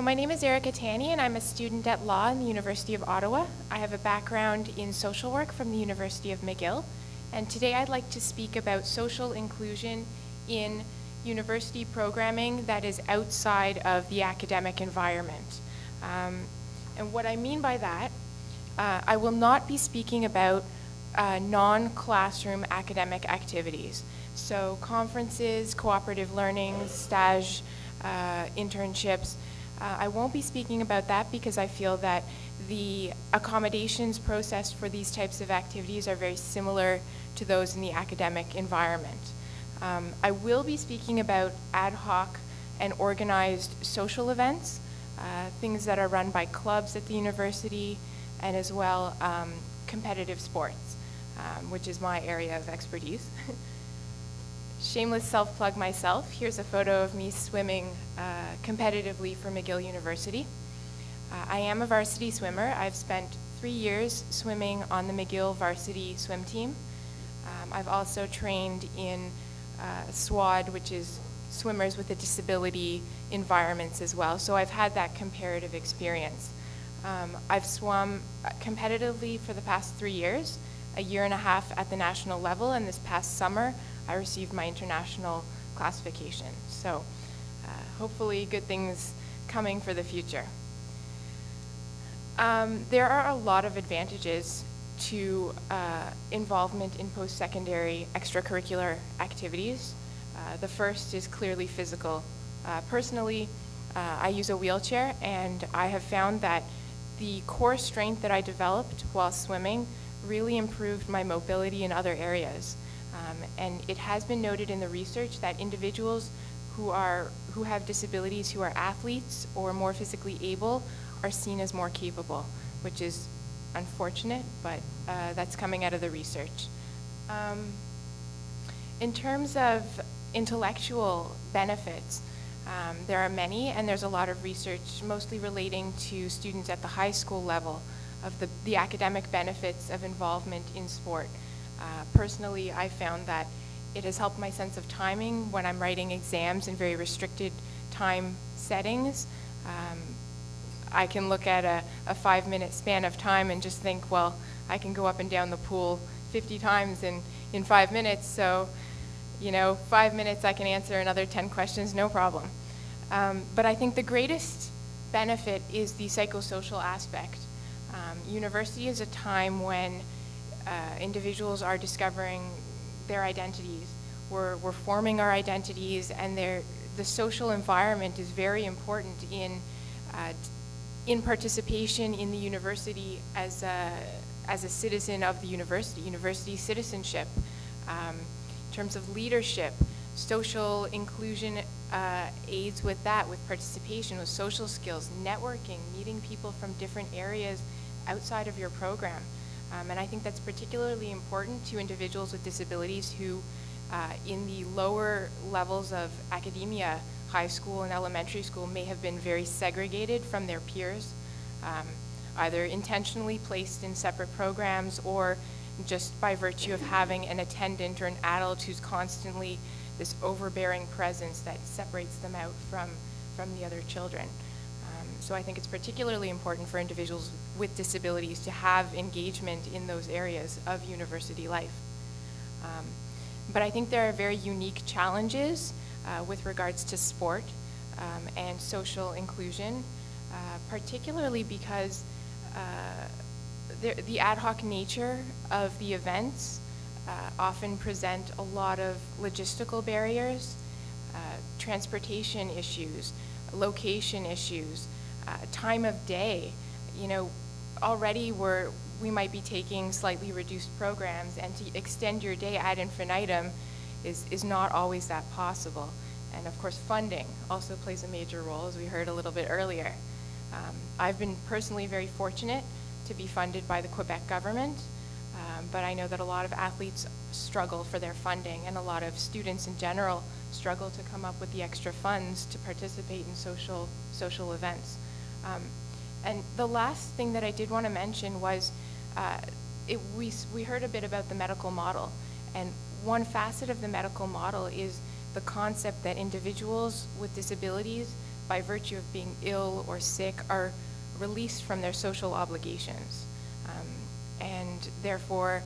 So my name is Tanny, and I'm a student at law in the University of Ottawa. I have a background in social work from the University of McGill, and today I'd like to speak about social inclusion in university programming that is outside of the academic environment. And what I mean by that, I will not be speaking about non-classroom academic activities. So conferences, cooperative learning, stage, internships. I won't be speaking about that because I feel that the accommodations process for these types of activities are very similar to those in the academic environment. I will be speaking about ad hoc and organized social events, things that are run by clubs at the university, and as well competitive sports, which is my area of expertise. Shameless self-plug myself. Here's a photo of me swimming competitively for McGill University. I am a varsity swimmer. I've spent 3 years swimming on the McGill varsity swim team. I've also trained in SWAD, which is swimmers with a disability environments as well. So I've had that comparative experience. I've swum competitively for the past 3 years, a year and a half at the national level, and this past summer I received my international classification. So hopefully good things coming for the future. There are a lot of advantages to involvement in post-secondary extracurricular activities. The first is clearly physical. Personally, I use a wheelchair, and I have found that the core strength that I developed while swimming really improved my mobility in other areas. And it has been noted in the research that individuals who have disabilities, who are athletes or more physically able, are seen as more capable, which is unfortunate, but that's coming out of the research. In terms of intellectual benefits, there are many, and there's a lot of research mostly relating to students at the high school level of the academic benefits of involvement in sport. Personally, I found that it has helped my sense of timing when I'm writing exams in very restricted time settings. I can look at a 5-minute span of time and just think, well, I can go up and down the pool 50 times in 5 minutes, so 5 minutes I can answer another 10 questions, no problem. But I think the greatest benefit is the psychosocial aspect. University is a time when individuals are discovering their identities. We're forming our identities, and the social environment is very important in participation in the university as a citizen of the university citizenship. In terms of leadership, social inclusion aids with that, with participation, with social skills, networking, meeting people from different areas outside of your program. And I think that's particularly important to individuals with disabilities who, in the lower levels of academia, high school and elementary school, may have been very segregated from their peers, either intentionally placed in separate programs or just by virtue of having an attendant or an adult who's constantly this overbearing presence that separates them out from the other children. So I think it's particularly important for individuals with disabilities to have engagement in those areas of university life. But I think there are very unique challenges with regards to sport and social inclusion, particularly because the ad hoc nature of the events often present a lot of logistical barriers, transportation issues, location issues, time of day. Already we might be taking slightly reduced programs, and to extend your day ad infinitum is not always that possible. And of course, funding also plays a major role, as we heard a little bit earlier. I've been personally very fortunate to be funded by the Quebec government, but I know that a lot of athletes struggle for their funding, and a lot of students in general struggle to come up with the extra funds to participate in social events. And the last thing that I did want to mention was we heard a bit about the medical model, and one facet of the medical model is the concept that individuals with disabilities by virtue of being ill or sick, are released from their social obligations, and therefore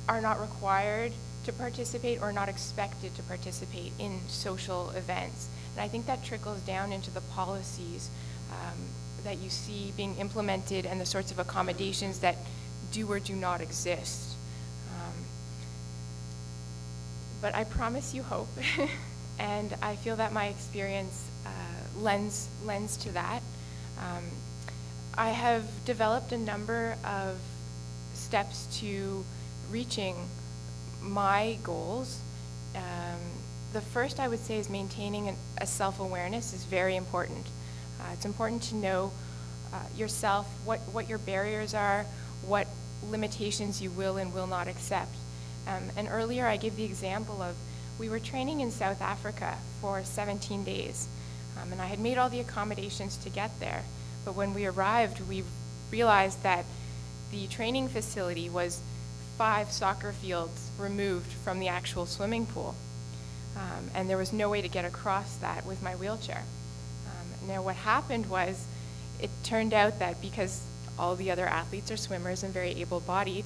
are not required to participate or not expected to participate in social events. And I think that trickles down into the policies that you see being implemented and the sorts of accommodations that do or do not exist. But I promise you hope, and I feel that my experience lends to that. I have developed a number of steps to reaching my goals. The first, I would say, is maintaining a self-awareness is very important. It's important to know yourself, what your barriers are, what limitations you will and will not accept. And earlier I gave the example of, we were training in South Africa for 17 days, and I had made all the accommodations to get there. But when we arrived, we realized that the training facility was 5 soccer fields removed from the actual swimming pool. And there was no way to get across that with my wheelchair. Now what happened was, it turned out that because all the other athletes are swimmers and very able-bodied,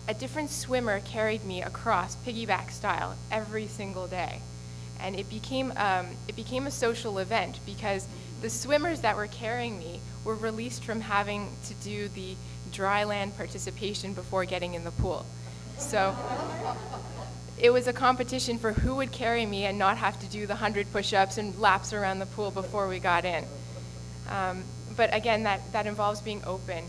a different swimmer carried me across piggyback style every single day. And it became a social event because the swimmers that were carrying me were released from having to do the dry land participation before getting in the pool. So it was a competition for who would carry me and not have to do the 100 push-ups and laps around the pool before we got in. But again, that involves being open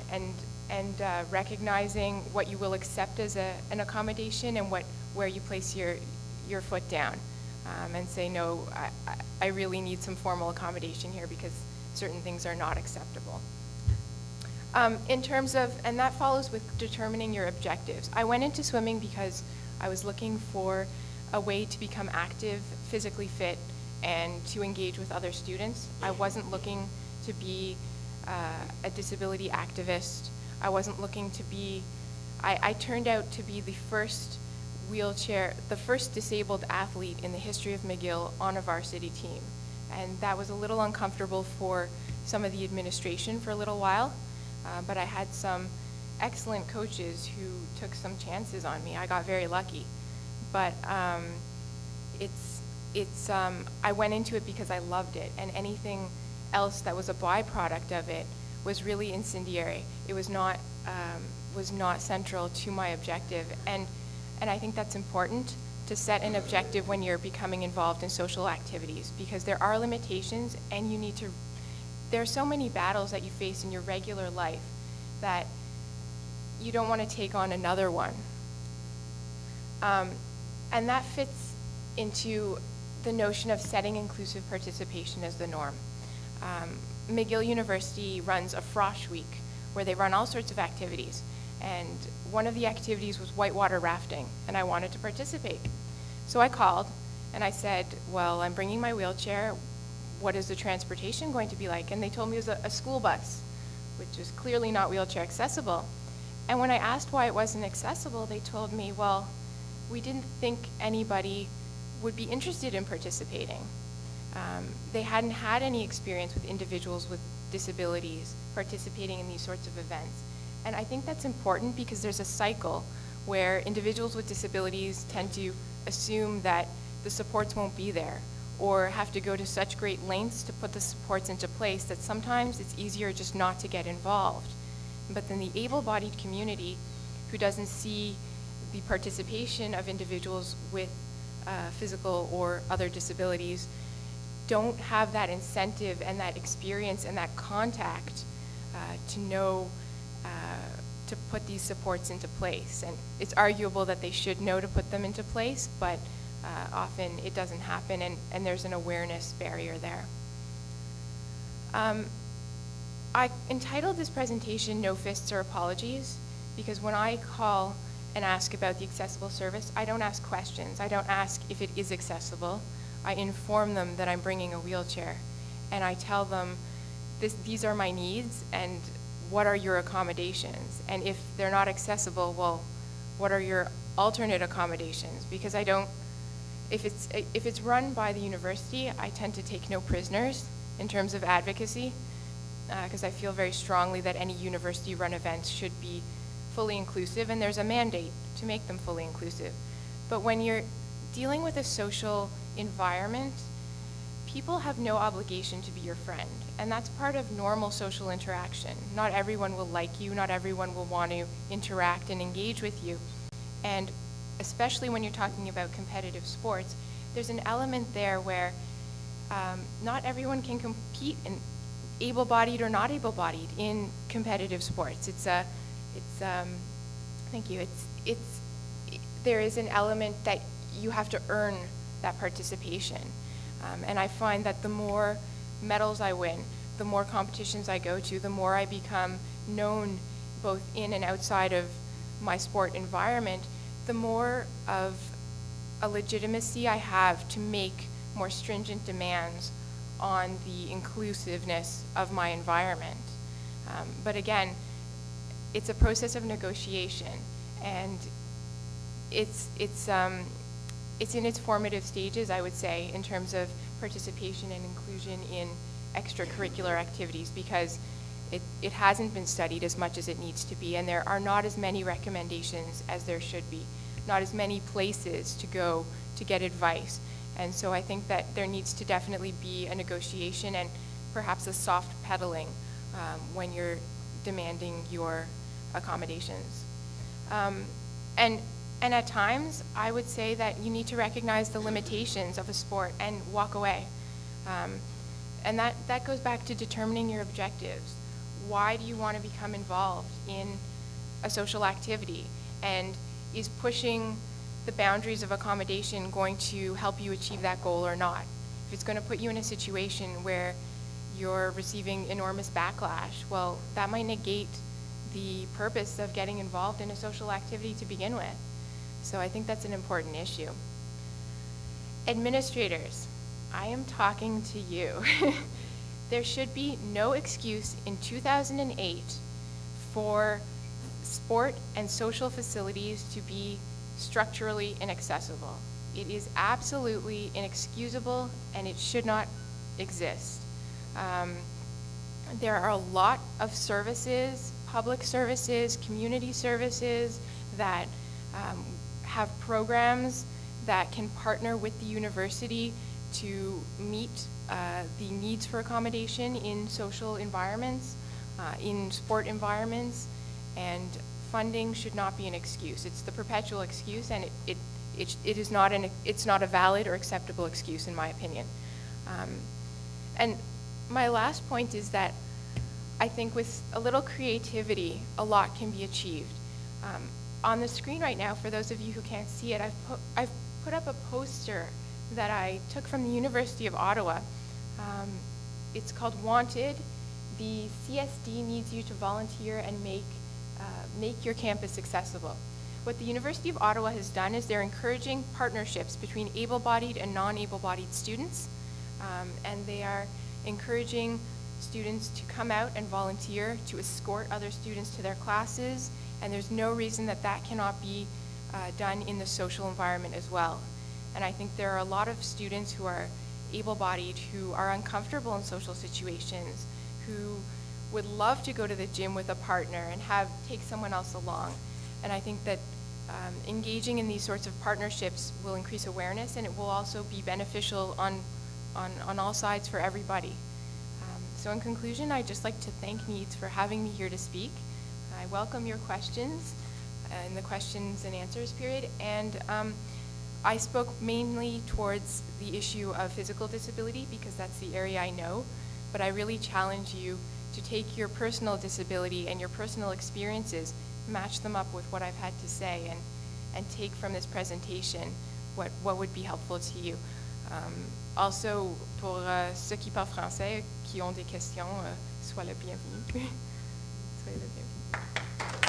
and recognizing what you will accept as an accommodation and where you place your foot down, and say, no, I really need some formal accommodation here because certain things are not acceptable. In terms of, and that follows with determining your objectives. I went into swimming because I was looking for a way to become active, physically fit, and to engage with other students. I wasn't looking to be a disability activist. I wasn't looking to be, I turned out to be the first disabled athlete in the history of McGill on a varsity team. And that was a little uncomfortable for some of the administration for a little while, but I had some excellent coaches who took some chances on me. I got very lucky. But I went into it because I loved it, and anything else that was a byproduct of it was really incendiary. It was not central to my objective, and I think that's important to set an objective when you're becoming involved in social activities, because there are limitations, and there are so many battles that you face in your regular life that you don't want to take on another one. And that fits into the notion of setting inclusive participation as the norm. McGill University runs a Frosh Week where they run all sorts of activities. And one of the activities was whitewater rafting, and I wanted to participate. So I called and I said, well, I'm bringing my wheelchair. What is the transportation going to be like? And they told me it was a school bus, which is clearly not wheelchair accessible. And when I asked why it wasn't accessible, they told me, well, we didn't think anybody would be interested in participating. They hadn't had any experience with individuals with disabilities participating in these sorts of events. And I think that's important because there's a cycle where individuals with disabilities tend to assume that the supports won't be there, or have to go to such great lengths to put the supports into place that sometimes it's easier just not to get involved. But then the able-bodied community, who doesn't see the participation of individuals with physical or other disabilities, don't have that incentive and that experience and that contact to know to put these supports into place. And it's arguable that they should know to put them into place, but often it doesn't happen, and there's an awareness barrier there. I entitled this presentation "No Fists or Apologies" because when I call and ask about the accessible service, I don't ask questions. I don't ask if it is accessible. I inform them that I'm bringing a wheelchair, and I tell them these are my needs and what are your accommodations, and if they're not accessible, well, what are your alternate accommodations? Because if it's run by the university, I tend to take no prisoners in terms of advocacy, because I feel very strongly that any university-run events should be fully inclusive, and there's a mandate to make them fully inclusive. But when you're dealing with a social environment, people have no obligation to be your friend, and that's part of normal social interaction. Not everyone will like you, not everyone will want to interact and engage with you. And especially when you're talking about competitive sports, there's an element there where not everyone can compete, in able-bodied or not able-bodied, in competitive sports. There is an element that you have to earn that participation. And I find that the more medals I win, the more competitions I go to, the more I become known both in and outside of my sport environment, the more of a legitimacy I have to make more stringent demands on the inclusiveness of my environment. But again, it's a process of negotiation, and it's in its formative stages, I would say, in terms of participation and inclusion in extracurricular activities, because it hasn't been studied as much as it needs to be, and there are not as many recommendations as there should be, not as many places to go to get advice. And so I think that there needs to definitely be a negotiation and perhaps a soft pedaling when you're demanding your accommodations. And at times, I would say that you need to recognize the limitations of a sport and walk away. And that goes back to determining your objectives. Why do you want to become involved in a social activity? And is pushing the boundaries of accommodation going to help you achieve that goal or not? If it's going to put you in a situation where you're receiving enormous backlash, well, that might negate the purpose of getting involved in a social activity to begin with. So I think that's an important issue. Administrators, I am talking to you. There should be no excuse in 2008 for sport and social facilities to be structurally inaccessible. It is absolutely inexcusable, and it should not exist. There are a lot of services, public services, community services that have programs that can partner with the university to meet the needs for accommodation in social environments, in sport environments, and funding should not be an excuse. It's the perpetual excuse, and it's not a valid or acceptable excuse, in my opinion. And my last point is that I think with a little creativity, a lot can be achieved. On the screen right now, for those of you who can't see it, I've put up a poster that I took from the University of Ottawa. It's called Wanted. The CSD needs you to volunteer and make your campus accessible. What the University of Ottawa has done is they're encouraging partnerships between able-bodied and non-able-bodied students, and they are encouraging students to come out and volunteer to escort other students to their classes, and there's no reason that that cannot be done in the social environment as well. And I think there are a lot of students who are able-bodied who are uncomfortable in social situations, who would love to go to the gym with a partner and take someone else along. And I think that engaging in these sorts of partnerships will increase awareness, and it will also be beneficial on all sides for everybody. So in conclusion, I'd just like to thank NEADS for having me here to speak. I welcome your questions in the questions and answers period, and I spoke mainly towards the issue of physical disability because that's the area I know, but I really challenge you to take your personal disability and your personal experiences, match them up with what I've had to say, and take from this presentation what would be helpful to you. Also, pour ceux qui parlent français, qui ont des questions, soient le bienvenu. Soyez le bienvenu.